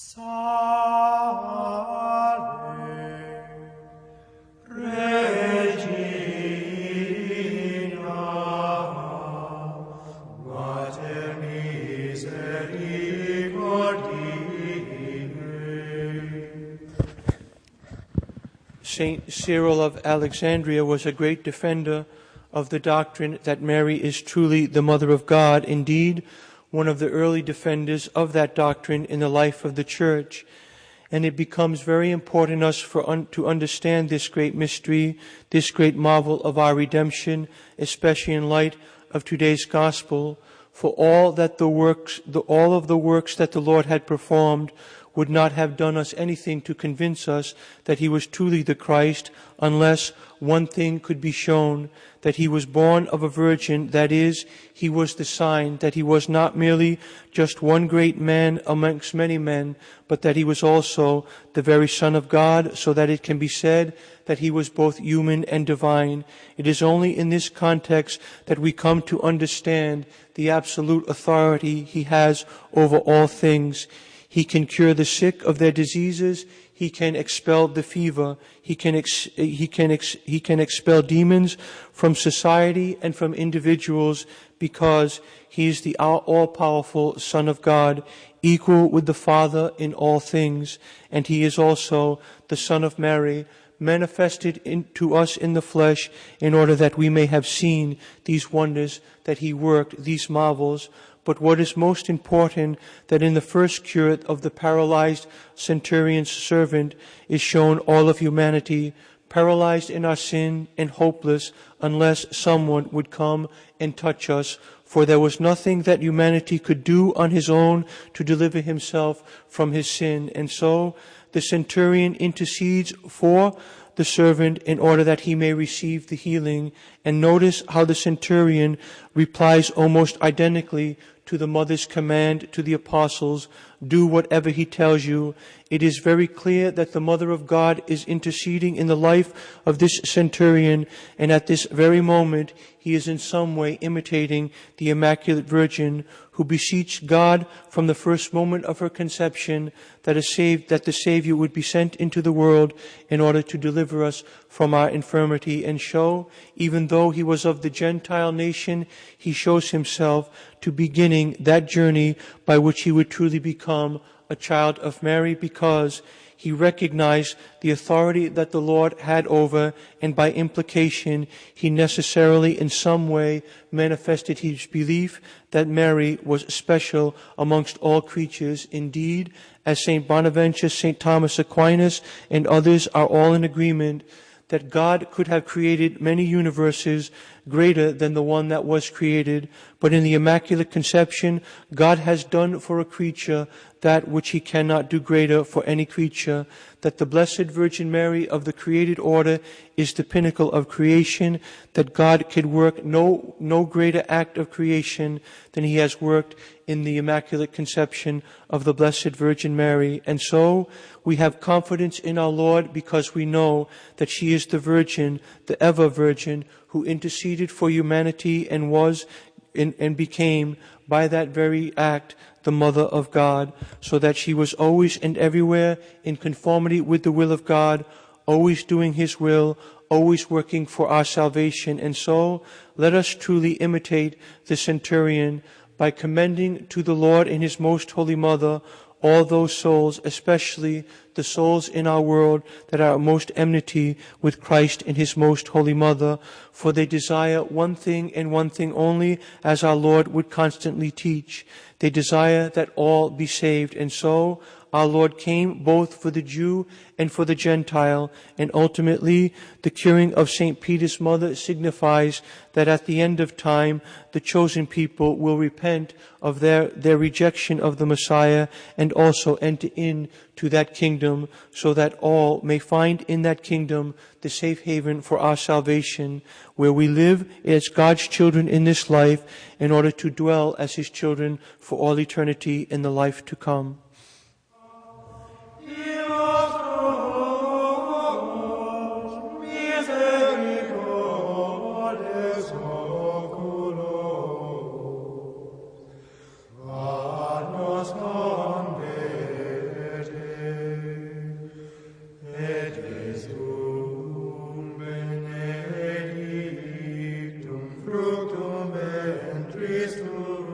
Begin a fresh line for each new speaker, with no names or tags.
Salve, Regina, Mater misericordiae.
Saint Cyril of Alexandria was a great defender of the doctrine that Mary is truly the Mother of God, indeed, one of the early defenders of that doctrine in the life of the Church. And it becomes very important us to understand this great mystery, this great marvel of our redemption, especially in light of today's gospel. For all of the works that the Lord had performed would not have done us anything to convince us that he was truly the Christ, unless one thing could be shown, that he was born of a virgin, that is, he was the sign that he was not merely just one great man amongst many men, but that he was also the very Son of God, so that it can be said that he was both human and divine. It is only in this context that we come to understand the absolute authority he has over all things. He can cure the sick of their diseases. He can expel the fever. He can expel demons from society and from individuals, because he is the all-powerful Son of God, equal with the Father in all things. And he is also the Son of Mary, manifested to us in the flesh, in order that we may have seen these wonders that he worked, these marvels. But what is most important, that in the first cure of the paralyzed centurion's servant is shown all of humanity, paralyzed in our sin and hopeless, unless someone would come and touch us. For there was nothing that humanity could do on his own to deliver himself from his sin. And so the centurion intercedes for the servant in order that he may receive the healing. And notice how the centurion replies almost identically to the mother's command to the apostles, do whatever he tells you. It is very clear that the Mother of God is interceding in the life of this centurion, and at this very moment he is in some way imitating the Immaculate Virgin, who beseeched God from the first moment of her conception that the Savior would be sent into the world in order to deliver us from our infirmity and show, even though he was of the Gentile nation, he shows himself to beginning that journey by which he would truly become a child of Mary, because he recognized the authority that the Lord had over, and by implication, he necessarily in some way manifested his belief that Mary was special amongst all creatures. Indeed, as St. Bonaventure, St. Thomas Aquinas, and others are all in agreement, that God could have created many universes greater than the one that was created, but in the Immaculate Conception, God has done for a creature that which he cannot do greater for any creature, that the Blessed Virgin Mary of the created order is the pinnacle of creation, that God could work no greater act of creation than he has worked in the Immaculate Conception of the Blessed Virgin Mary. And so we have confidence in our Lord, because we know that she is the Virgin, the ever Virgin, who interceded for humanity and was and became by that very act the Mother of God, so that she was always and everywhere in conformity with the will of God, always doing his will, always working for our salvation. And so let us truly imitate the centurion by commending to the Lord and his most holy Mother all those souls, especially the souls in our world that are most enmity with Christ and his most holy Mother, for they desire one thing and one thing only, as our Lord would constantly teach. They desire that all be saved. And so our Lord came both for the Jew and for the Gentile, and ultimately the curing of St. Peter's mother signifies that at the end of time the chosen people will repent of their rejection of the Messiah and also enter into that kingdom, so that all may find in that kingdom the safe haven for our salvation, where we live as God's children in this life in order to dwell as his children for all eternity in the life to come.
Christum